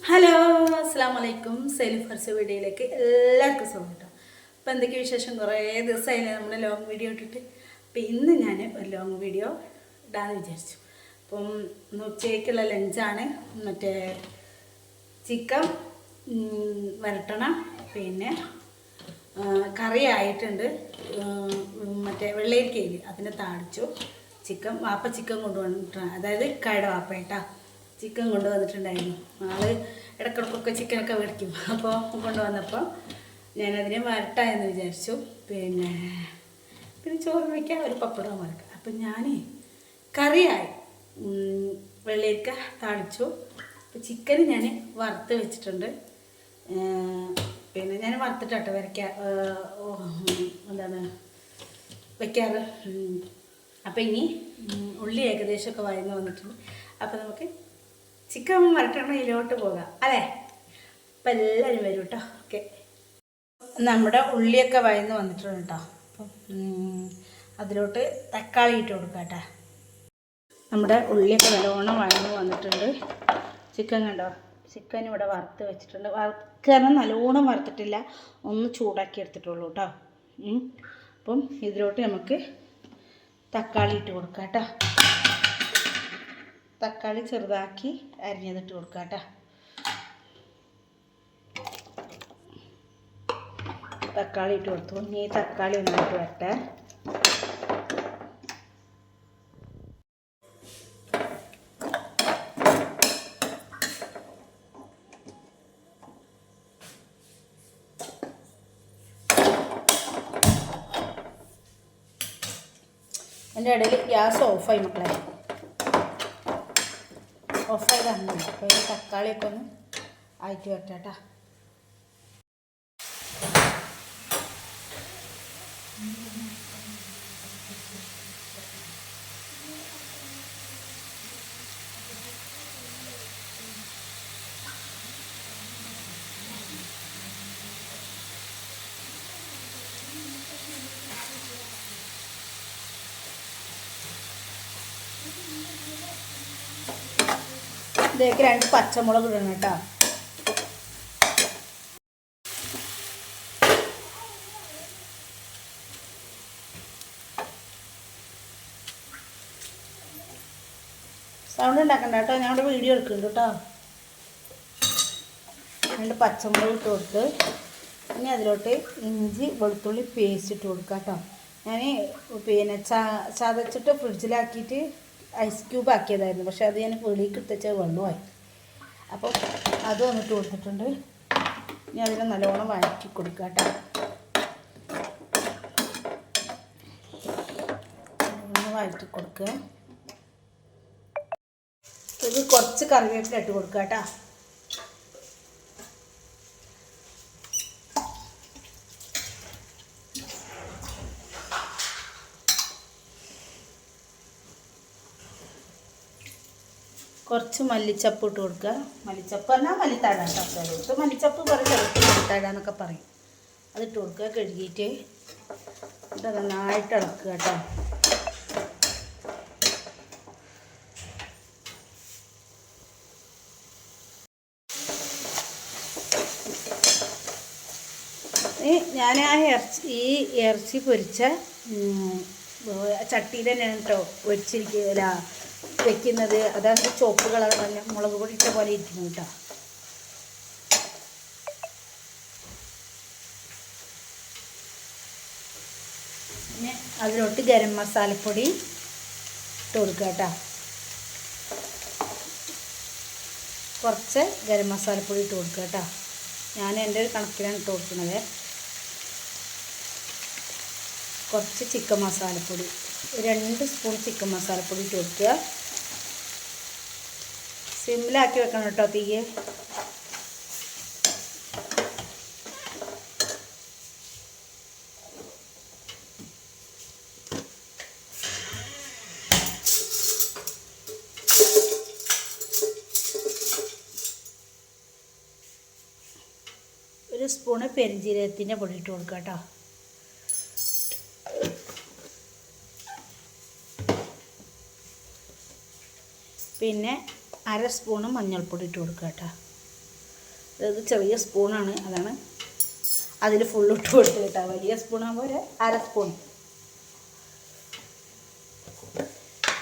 Hello, അസ്സാം വലൈക്കും. സെലിഫ് ഫർസ് വീഡിയോയിലേക്ക് എല്ലാവർക്കും സ്വാഗതം. അപ്പോൾ എന്തൊക്കെ വിശേഷം? കുറേ ദിവസമായില്ലേ നമ്മൾ ലോങ് വീഡിയോ ഇട്ടിട്ട്. അപ്പോൾ ഇന്ന് ഞാൻ ഒരു ലോങ് വീഡിയോ ഇടാമെന്ന് വിചാരിച്ചു. അപ്പം ഇന്ന് ഉച്ചയ്ക്കുള്ള ലഞ്ചാണ്. മറ്റേ ചിക്കൻ വരട്ടണം, പിന്നെ കറി ആയിട്ടുണ്ട്. മറ്റേ വെള്ളരിക്കയില് അതിനെ താളിച്ചു. വാപ്പ ചിക്കൻ കൊണ്ടുവന്നിട്ടാണ്, അതായത് കട വാപ്പേട്ടാ ചിക്കൻ കൊണ്ടുവന്നിട്ടുണ്ടായിരുന്നു. ആള് ഇടക്കിടക്കൊക്കെ ചിക്കനൊക്കെ മേടിക്കും. അപ്പോൾ കൊണ്ടുവന്നപ്പോൾ ഞാനതിനെ വരട്ടായെന്ന് വിചാരിച്ചു. പിന്നെ ചോറ് വയ്ക്കാം, ഒരു പപ്പടം വരക്കാം. അപ്പം ഞാൻ കറിയായി വെള്ളരിക്ക താളിച്ചു. അപ്പോൾ ചിക്കൻ ഞാൻ വറുത്ത് വെച്ചിട്ടുണ്ട്. പിന്നെ ഞാൻ വറുത്തിട്ടാട്ടോ വയ്ക്കാറ്. അപ്പം ഇനി ഉള്ളി ഏകദേശമൊക്കെ വഴന്ന് വന്നിട്ടുണ്ട്. അപ്പോൾ നമുക്ക് ചിക്കൻ വരട്ടണയിലോട്ട് പോകാം അല്ലേ? അപ്പം എല്ലാവരും വരും കേട്ടോ. ഓക്കെ, നമ്മുടെ ഉള്ളിയൊക്കെ വഴന്ന് വന്നിട്ടുണ്ട് കേട്ടോ. അപ്പം അതിലോട്ട് തക്കാളി ഇട്ട് കൊടുക്കാം കേട്ടോ. നമ്മുടെ ഉള്ളിയൊക്കെ നല്ലോണം വഴന്ന് വന്നിട്ടുണ്ട്. ചിക്കൻ കണ്ടോ, ചിക്കൻ ഇവിടെ വറുത്ത് വെച്ചിട്ടുണ്ട്. വറുക്കാൻ നല്ലോണം വറുത്തിട്ടില്ല, ഒന്ന് ചൂടാക്കി എടുത്തിട്ടുള്ളൂ കേട്ടോ. അപ്പം ഇതിലോട്ട് നമുക്ക് തക്കാളി ഇട്ട് കൊടുക്കാം കേട്ടോ. തക്കാളി ചെറുതാക്കി അരിഞ്ഞതിട്ട് കൊടുക്കാം കേട്ടോ. തക്കാളി ഇട്ട് കൊടുത്തു. ഇനി തക്കാളി ഒന്നായിട്ട് വരട്ടെ. എൻ്റെ ഇടയിൽ ഗ്യാസ് ഓഫായി മക്കളെ, ഓഫായി തന്നെ. അപ്പോൾ ഈ തക്കാളിയൊക്കെ ഒന്ന് ആയിട്ട് വരട്ടെ കേട്ടോ. ഇതിലേക്ക് 2 പച്ചമുളക് ഇടണം കേട്ടോ. സൗണ്ട് ഉണ്ടാക്കണ്ട കേട്ടോ, ഞങ്ങളുടെ വീഡിയോ എടുക്കുന്നുണ്ട് കേട്ടോ. 2 പച്ചമുളക് ഇട്ട് കൊടുത്ത് ഇനി അതിലോട്ട് ഇഞ്ചി വെളുത്തുള്ളി പേസ്റ്റ് ഇട്ട് കൊടുക്കുക കേട്ടോ. ഞാൻ പിന്നെ ചതച്ചിട്ട് ഫ്രിഡ്ജിലാക്കിയിട്ട് ഐസ് ക്യൂബ് ആക്കിയതായിരുന്നു, പക്ഷെ അത് ഞാൻ വെളിയിലേക്ക് ഇട്ടുവെച്ചാൽ വെള്ളമായി. അപ്പോൾ അത് വന്നിട്ട് കൊടുത്തിട്ടുണ്ട്. ഇനി അതിനെ നല്ലോണം വഴറ്റി കൊടുക്കുക കേട്ടോ. നല്ലോണം വഴറ്റി കൊടുക്കുക. ഇത് കുറച്ച് കറിവേപ്പില ഇട്ട് കൊടുക്കുക കേട്ടോ. കുറച്ച് മല്ലിച്ചപ്പ് ഇട്ട് കൊടുക്കുക. മല്ലിച്ചപ്പ് എന്നാൽ മല്ലിത്താഴ കേട്ടോ. മല്ലിച്ചപ്പ് പറയും, ചിലർക്ക് മല്ലിത്താഴ എന്നൊക്കെ പറയും. അതിട്ട് കൊടുക്കുക. കഴുകിയിട്ട് ഇത് നന്നായിട്ട് ഇളക്കുക കേട്ടോ. ഞാൻ ഈ ഇറച്ചി പൊരിച്ച ചട്ടിയിൽ തന്നെയാണ് കേട്ടോ വെക്കുന്നത്. അതായത് ചുവപ്പ് കളർ മുളക് പൊടി ഇട്ട പോലെ ഇരിക്കുന്നു കേട്ടോ. പിന്നെ അതിലോട്ട് ഗരം മസാലപ്പൊടി ഇട്ട് കൊടുക്കുക കേട്ടോ. കുറച്ച് ഗരം മസാലപ്പൊടി ഇട്ട് കൊടുക്കുക കേട്ടോ. ഞാൻ എൻ്റെ ഒരു കണക്കിലാണ് ഇട്ട് കൊടുക്കുന്നത്. കുറച്ച് ചിക്കൻ മസാലപ്പൊടി, 2 സ്പൂൺ ചിക്കൻ മസാലപ്പൊടി ഇട്ട് കൊടുക്കുക. സിമ്മിലാക്കി വെക്കണം കേട്ടോ തീയെ. ഒരു സ്പൂണ് പെരുംജീരകത്തിൻ്റെ പൊടി ഇട്ട് കൊടുക്കുക കേട്ടോ. പിന്നെ 1/2 സ്പൂണ് മഞ്ഞൾപ്പൊടി ഇട്ട് കൊടുക്കുക കേട്ടോ. ഇത് ചെറിയ സ്പൂണാണ്, അതാണ് അതിൽ ഫുൾ ഇട്ട് കൊടുത്ത് കേട്ടോ. വലിയ സ്പൂണാകുമ്പോൾ ഒരു 1/2 സ്പൂൺ.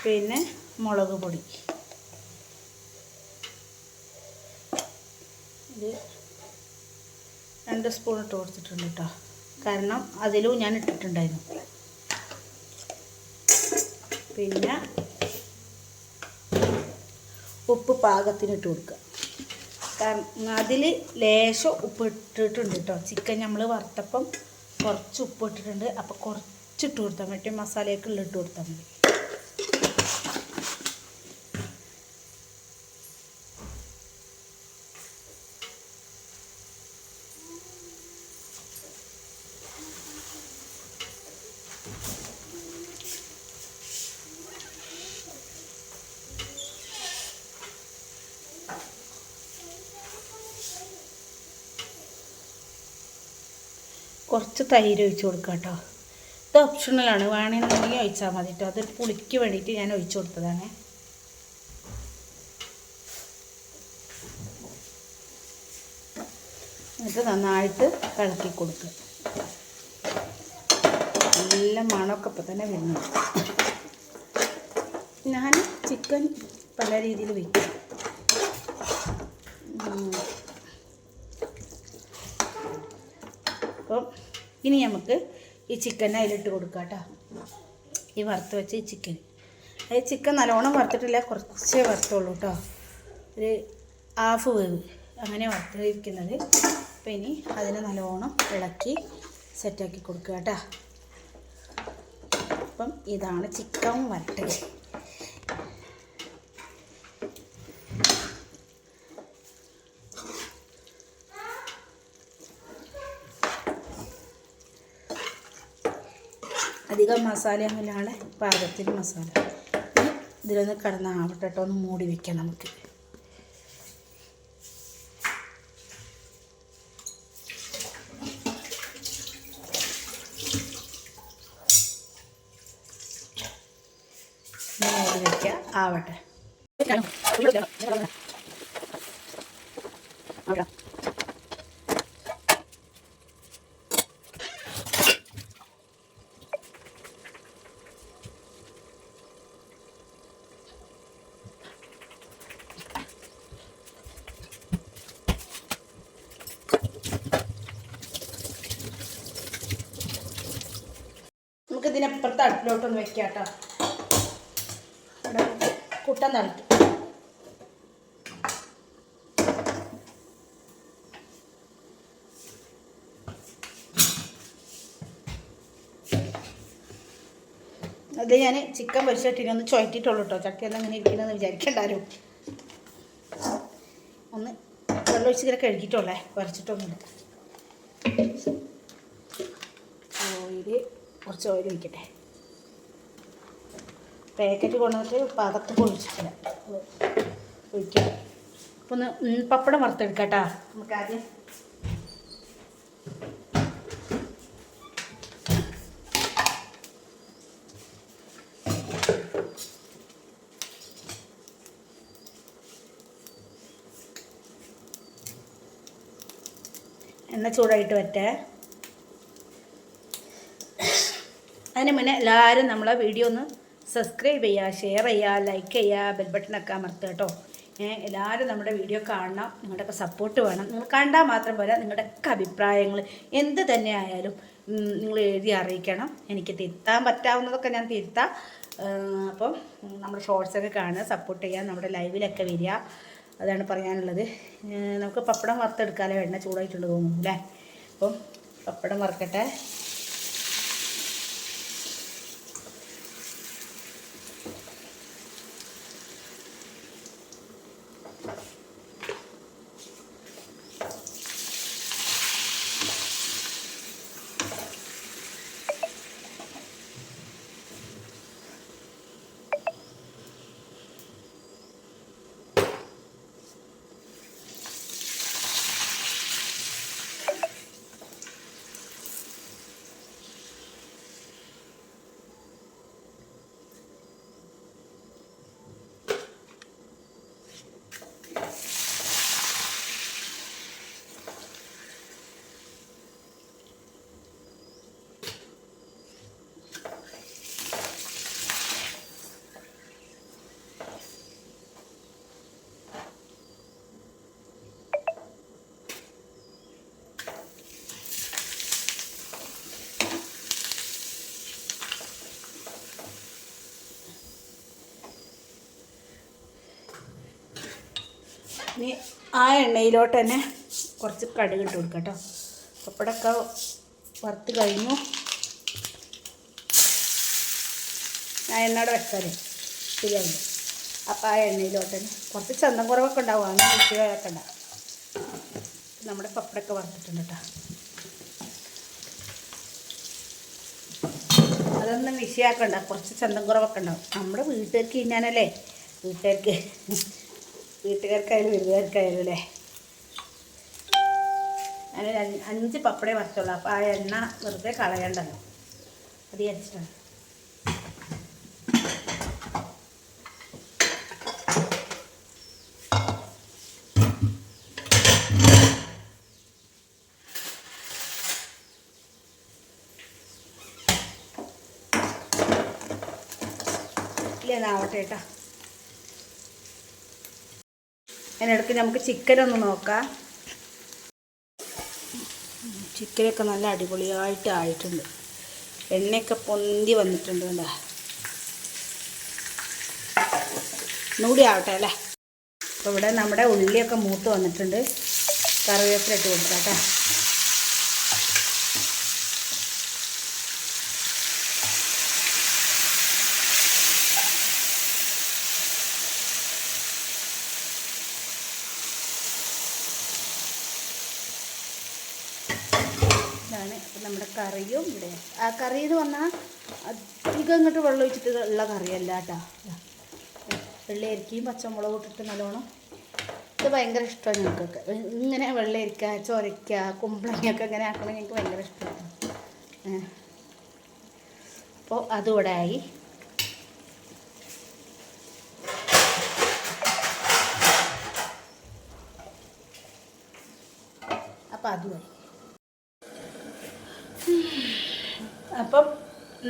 പിന്നെ മുളക് പൊടി ഇത് 2 സ്പൂൺ ഇട്ട് കൊടുത്തിട്ടുണ്ട് കേട്ടോ. കാരണം അതിലും ഞാൻ ഇട്ടിട്ടുണ്ടായിരുന്നു. പിന്നെ ഉപ്പ് പാകത്തിന് ഇട്ട് കൊടുക്കുക. കാരണം അതിൽ ലേശം ഉപ്പ് ഇട്ടിട്ടുണ്ട് കേട്ടോ. ചിക്കൻ നമ്മൾ വറുത്തപ്പം കുറച്ച് ഉപ്പ് ഇട്ടിട്ടുണ്ട്. അപ്പോൾ കുറച്ചിട്ട് കൊടുത്താൽ മറ്റേ മസാലയൊക്കെ ഇട്ട് കൊടുത്താൽ മതി. കുറച്ച് തൈര് ഒഴിച്ച് കൊടുക്കുക കേട്ടോ. ഇത് ഓപ്ഷണലാണ്, വേണമെന്നുണ്ടെങ്കിൽ ഒഴിച്ചാൽ മതി കേട്ടോ. അത് പുളിക്ക് വേണ്ടിയിട്ട് ഞാൻ ഒഴിച്ചു കൊടുത്തതാണ്. എന്നിട്ട് നന്നായിട്ട് ഇളക്കി കൊടുക്കുക. നല്ല മണമൊക്കെ ഇപ്പം തന്നെ വരുന്നു. ഞാൻ ചിക്കൻ പല രീതിയിൽ വയ്ക്കും. അപ്പം ഇനി നമുക്ക് ഈ ചിക്കനെ അതിലിട്ട് കൊടുക്കാം കേട്ടോ. ഈ വറുത്ത് വെച്ച ഈ ചിക്കൻ, അത് ചിക്കൻ നല്ലോണം വറുത്തിട്ടില്ല, കുറച്ചേ വറുത്തുള്ളൂ കേട്ടോ. ഒരു 1/2 വേവ് അങ്ങനെ വറുത്തിരിക്കുന്നത്. അപ്പം ഇനി അതിനെ നല്ലോണം ഇളക്കി സെറ്റാക്കി കൊടുക്കുക കേട്ടോ. അപ്പം ഇതാണ് ചിക്കൻ വരട്ടത്. അധികം മസാലയൊന്നുമില്ലാണ്, പാകത്തിന് മസാല. ഇതിലൊന്ന് കിടന്നാവട്ടെ കേട്ടോ. ഒന്ന് മൂടി വയ്ക്കാം നമുക്ക്. മൂടി വയ്ക്കാം, ആവട്ടെ. നമുക്ക് ഇതിനപ്പുറത്ത് അടുപ്പിലോട്ടൊന്ന് വെക്കാം കേട്ടോ. ഇവിടെ കുട്ടൻ തളിക്കും. അത് ഞാൻ ചിക്കൻ പൊരിച്ചിട്ടിനൊന്ന് ചുഴറ്റിയിട്ടുള്ളൂ കേട്ടോ. ചട്ടിയെല്ലാം അങ്ങനെ ഇരിക്കണമെന്ന് വിചാരിക്കണ്ടാരും. ഒന്ന് വെള്ളം ഒഴിച്ച് ഇങ്ങനെ കഴുകിയിട്ടുള്ളേ, വരച്ചിട്ടൊന്നുമില്ല. കുറച്ച് ഓയിൽ ഒഴിക്കട്ടെ. പാക്കറ്റ് കൊണ്ടുവന്നിട്ട് പതക്ക് പൊളിച്ചിട്ടില്ല, ഒഴിക്കാം. അപ്പോൾ ഒന്ന് പപ്പടം വറുത്തെടുക്കാം കേട്ടോ. നമുക്ക് ആദ്യം എണ്ണ ചൂടായിട്ട് വരട്ടെ. അതിന് മുന്നേ എല്ലാവരും നമ്മളെ വീഡിയോ ഒന്ന് സബ്സ്ക്രൈബ് ചെയ്യുക, ഷെയർ ചെയ്യുക, ലൈക്ക് ചെയ്യുക, ബെൽ ബട്ടണൊക്കെ അമർത്തുക കേട്ടോ. എല്ലാവരും നമ്മുടെ വീഡിയോ കാണണം. നിങ്ങളുടെയൊക്കെ സപ്പോർട്ട് വേണം. നിങ്ങൾ കണ്ടാൽ മാത്രം പോരാ, നിങ്ങളുടെയൊക്കെ അഭിപ്രായങ്ങൾ എന്ത് തന്നെ ആയാലും നിങ്ങൾ എഴുതി അറിയിക്കണം. എനിക്ക് തിരുത്താൻ പറ്റാവുന്നതൊക്കെ ഞാൻ തിരുത്താം. അപ്പം നമ്മുടെ ഷോർട്സൊക്കെ കാണുക, സപ്പോർട്ട് ചെയ്യുക, നമ്മുടെ ലൈവിലൊക്കെ വരിക. അതാണ് പറയാനുള്ളത്. നമുക്ക് പപ്പടം വറുത്തെടുക്കാമല്ലോ. എണ്ണ ചൂടായിട്ടുള്ളത് തോന്നുന്നു അല്ലേ. അപ്പം പപ്പടം വറുക്കട്ടെ. ഇനി ആ എണ്ണയിലോട്ട് തന്നെ കുറച്ച് കടുക് ഇട്ട് കൊടുക്കാം കേട്ടോ. പപ്പടമൊക്കെ വറുത്ത് കഴിഞ്ഞു. ഞാൻ എണ്ണയുടെ വെച്ചാലേ ശരിയായില്ല. അപ്പോൾ ആ എണ്ണയിലോട്ട് തന്നെ കുറച്ച് ചന്തം കുറവൊക്കെ ഉണ്ടാവും, അങ്ങനെ വിഷയമൊക്കെ ഉണ്ടാവും. നമ്മുടെ പപ്പടമൊക്കെ വറുത്തിട്ടുണ്ട് കേട്ടോ. അതൊന്നും വിഷയമാക്കണ്ട, കുറച്ച് ചന്തം കുറവൊക്കെ ഉണ്ടാവും. നമ്മുടെ വീട്ടുകാർക്ക് തിന്നാനല്ലേ, വീട്ടുകാർക്കായാലും വീട്ടുകാർക്കായാലും അല്ലേ. ഞാൻ 5 പപ്പടേ വറുത്തുള്ളൂ. അപ്പോൾ ആ എണ്ണ വെറുതെ കളയണ്ടല്ലോ, അത് വിചാരിച്ചിട്ടാണ്. ഇതാവട്ടെ കേട്ടോ. അതിനിടയ്ക്ക് നമുക്ക് ചിക്കനൊന്ന് നോക്കാം. ചിക്കനൊക്കെ നല്ല അടിപൊളിയായിട്ട് ആയിട്ടുണ്ട്. എണ്ണയൊക്കെ പൊന്തി വന്നിട്ടുണ്ട്. എന്താ ഒന്നുകൂടി ആവട്ടെ അല്ലേ. അപ്പോൾ ഇവിടെ നമ്മുടെ ഉള്ളിയൊക്കെ മൂത്ത് വന്നിട്ടുണ്ട്. കറിവേപ്പില ഇട്ട് കൊടുക്കാം കേട്ടോ. അപ്പം നമ്മുടെ കറിയും ഇവിടെ. ആ കറി എന്ന് പറഞ്ഞാൽ അധികം ഇങ്ങോട്ട് വെള്ളം ഒഴിച്ചിട്ട് ഉള്ള കറിയല്ല കേട്ടോ. വെള്ളരിക്കയും പച്ചമുളകും ഇട്ടിട്ട് നല്ലോണം. ഇത് ഭയങ്കര ഇഷ്ടമാണ് ഞങ്ങൾക്കൊക്കെ. ഇങ്ങനെ വെള്ളരിക്ക, ചൊരയ്ക്ക, കുമ്പളങ്ങയൊക്കെ ഇങ്ങനെ ആക്കണമെങ്കിൽ എനിക്ക് ഭയങ്കര ഇഷ്ടമാണ്. അപ്പോൾ അതിവിടെ ആയി. അപ്പം അതുമായി. അപ്പം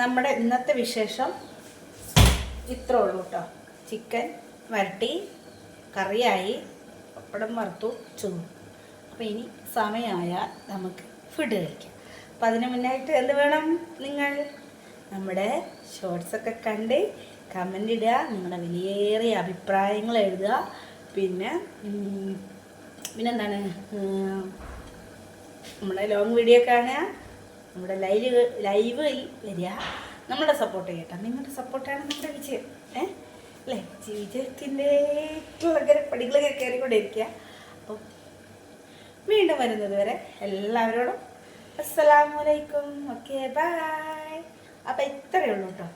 നമ്മുടെ ഇന്നത്തെ വിശേഷം ഇത്രേ ഉള്ളൂ കേട്ടോ. ചിക്കൻ വരട്ടി, കറിയായി, പപ്പടം വറുത്തു, ചോറ്. അപ്പോൾ ഇനി സമയമായാൽ നമുക്ക് ഫുഡ് കഴിക്കാം. അപ്പം അതിന് മുന്നായിട്ട് എന്ത് വേണം? നിങ്ങൾ നമ്മുടെ ഷോർട്സൊക്കെ കണ്ട് കമൻ്റ് ഇടുക, നിങ്ങളുടെ വിലയേറിയ അഭിപ്രായങ്ങൾ എഴുതുക. പിന്നെന്താണ്, നമ്മുടെ ലോങ് വീഡിയോ കാണുക, നമ്മുടെ ലൈവ് വരിക, നമ്മളെ സപ്പോർട്ട് ചെയ്യട്ടെ. നിങ്ങളുടെ സപ്പോർട്ടാണ് നമ്മുടെ വിജയം. അല്ലേ, വിജയത്തിൻ്റെ പടികളൊക്കെ കയറിക്കൊണ്ടിരിക്കുക. അപ്പം വീണ്ടും വരുന്നത് വരെ എല്ലാവരോടും അസ്സലാമു അലൈക്കും. Okay, bye. അപ്പം ഇത്രയേ ഉള്ളൂ കേട്ടോ.